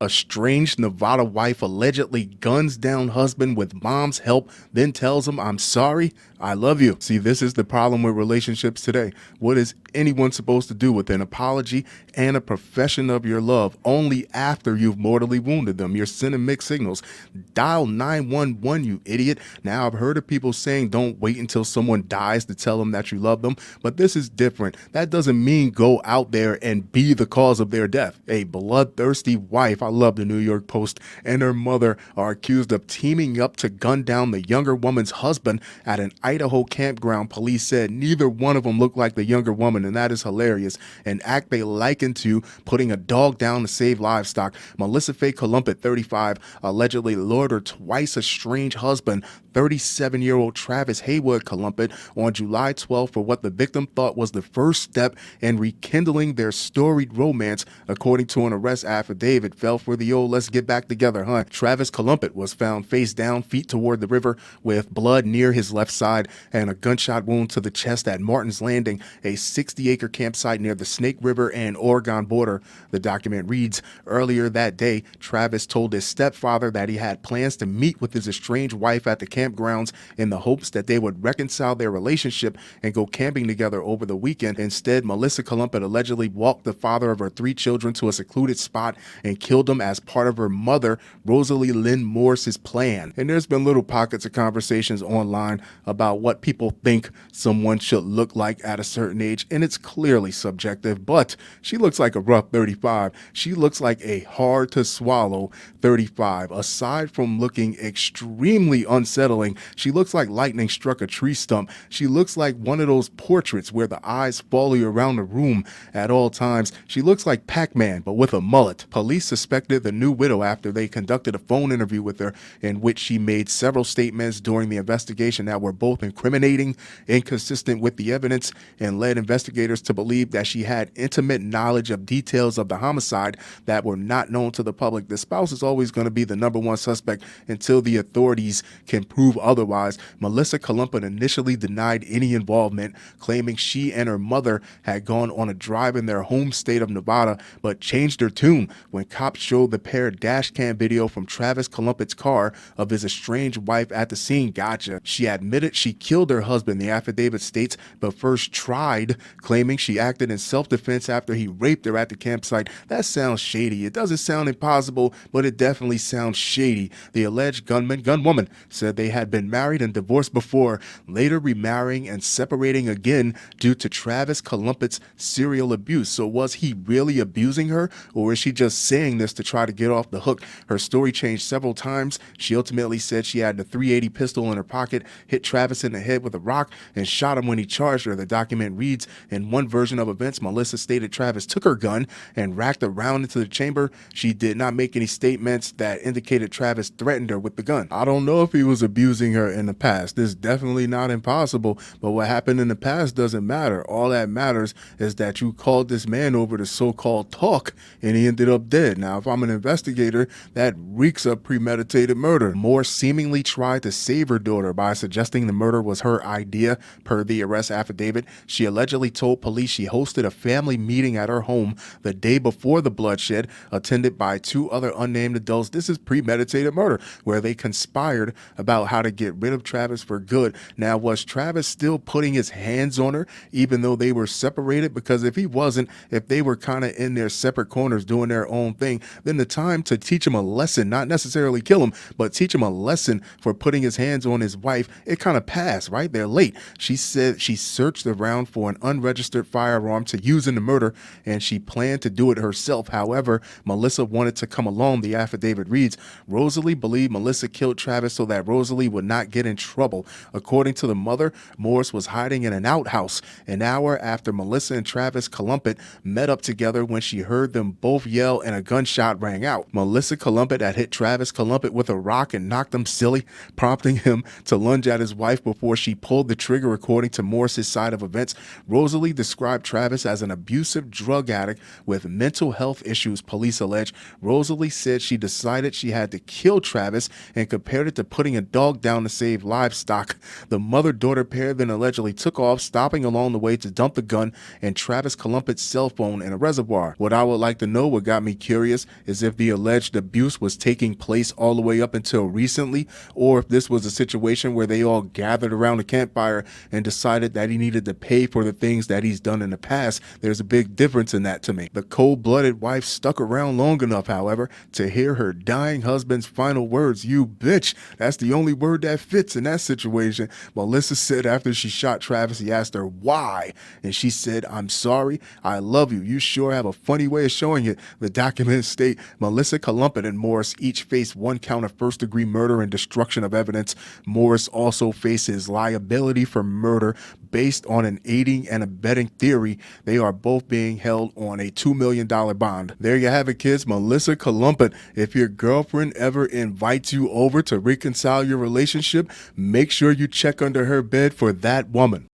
Estranged Nevada wife allegedly guns down husband with mom's help, then tells him, "I'm sorry, I love you." See, this is the problem with relationships today. What is anyone supposed to do with an apology and a profession of your love only after you've mortally wounded them? You're sending mixed signals. Dial 911, you idiot. Now, I've heard of people saying don't wait until someone dies to tell them that you love them, but this is different. That doesn't mean go out there and be the cause of their death. A bloodthirsty wife, I love the New York Post, and her mother are accused of teaming up to gun down the younger woman's husband at an Idaho campground. Police said neither one of them looked like the younger woman, and that is hilarious. An act they likened to putting a dog down to save livestock. Melissa Fay Calumpit, 35, allegedly lured her twice-estranged husband, 37-year-old Travis Haywood Calumpit, on July 12 for what the victim thought was the first step in rekindling their storied romance. According to an arrest affidavit, fell for the old "let's get back together" hunt. Travis Calumpit was found face down, feet toward the river, with blood near his left side and a gunshot wound to the chest at Martin's Landing, a 60-acre campsite near the Snake River and Oregon border. The document reads, earlier that day, Travis told his stepfather that he had plans to meet with his estranged wife at the campgrounds in the hopes that they would reconcile their relationship and go camping together over the weekend. Instead, Melissa Calumpit allegedly walked the father of her 3 children to a secluded spot and killed him as part of her mother, Rosalie Lynn Morris's plan. And there's been little pockets of conversations online about what people think someone should look like at a certain age, and it's clearly subjective, but she looks like a rough 35. She looks like a hard to swallow 35. Aside from looking extremely unsettling, she looks like lightning struck a tree stump. She looks like one of those portraits where the eyes follow you around the room at all times. She looks like Pac-Man, but with a mullet. Police suspected the new widow after they conducted a phone interview with her in which she made several statements during the investigation that were both incriminating, inconsistent with the evidence, and led investigators to believe that she had intimate knowledge of details of the homicide that were not known to the public. The spouse is always going to be the number one suspect until the authorities can prove otherwise. Melissa Calumpit initially denied any involvement, claiming she and her mother had gone on a drive in their home state of Nevada, but changed her tune when cops showed the pair dash cam video from Travis Calumpit's car of his estranged wife at the scene. Gotcha. She admitted she killed her husband, the affidavit states, but first tried, claiming she acted in self-defense after he raped her at the campsite. That sounds shady. It doesn't sound impossible, but it definitely sounds shady. The alleged gunwoman said they had been married and divorced before, later remarrying and separating again due to Travis Calumpit's serial abuse. So was he really abusing her, or is she just saying this to try to get off the hook? Her story changed several times. She ultimately said she had the .380 pistol in her pocket, hit Travis in the head with a rock, and shot him when he charged her. The document reads, in one version of events, Melissa stated Travis took her gun and racked a round into the chamber. She did not make any statements that indicated Travis threatened her with the gun. I don't know if he was abusing her in the past. This is definitely not impossible, but what happened in the past doesn't matter. All that matters is that you called this man over to so-called talk and he ended up dead. Now, if I'm an investigator, that reeks of premeditated murder. Moore seemingly tried to save her daughter by suggesting the murder was her idea. Per the arrest affidavit, she allegedly told police she hosted a family meeting at her home the day before the bloodshed, attended by 2 other unnamed adults. This is premeditated murder, where they conspired about how to get rid of Travis for good. Now, was Travis still putting his hands on her even though they were separated? Because if he wasn't, if they were kind of in their separate corners doing their own thing, then the time to teach him a lesson, not necessarily kill him, but teach him a lesson for putting his hands on his wife, it kind of passed, right? They're late. She said she searched around for an unregistered firearm to use in the murder, and she planned to do it herself. However, Melissa wanted to come along. The affidavit reads, Rosalie believed Melissa killed Travis so that Rosalie would not get in trouble. According to the mother, Morris was hiding in an outhouse an hour after Melissa and Travis Calumpit met up together when she heard them both yell and a gunshot rang out. Melissa Calumpit had hit Travis Calumpit with a rock and knocked him silly, prompting him to lunge at his wife before she pulled the trigger, according to Morris's side of events. Rosalie described Travis as an abusive drug addict with mental health issues, police allege. Rosalie said she decided she had to kill Travis and compared it to putting a dog down to save livestock. The mother-daughter pair then allegedly took off, stopping along the way to dump the gun and Travis Calumpit's cell phone in a reservoir. What I would like to know, what got me curious, is if the alleged abuse was taking place all the way up until recently, or if this was a situation where they all gathered around a campfire and decided that he needed to pay for the things that he's done in the past. There's a big difference in that to me. The cold-blooded wife stuck around long enough, however, to hear her dying husband's final words, "You bitch." That's the only word that fits in that situation. Melissa said after she shot Travis, he asked her why, and she said, "I'm sorry. I love you. You sure have a funny way of showing it." The documents state Melissa Calumpit and Morris each face 1 count of first-degree murder and destruction of evidence. Morris also faces liability for murder based on an aiding and abetting theory. They are both being held on a $2 million bond. There you have it, kids. Melissa Calumpit. If your girlfriend ever invites you over to reconcile your relationship, make sure you check under her bed for that woman.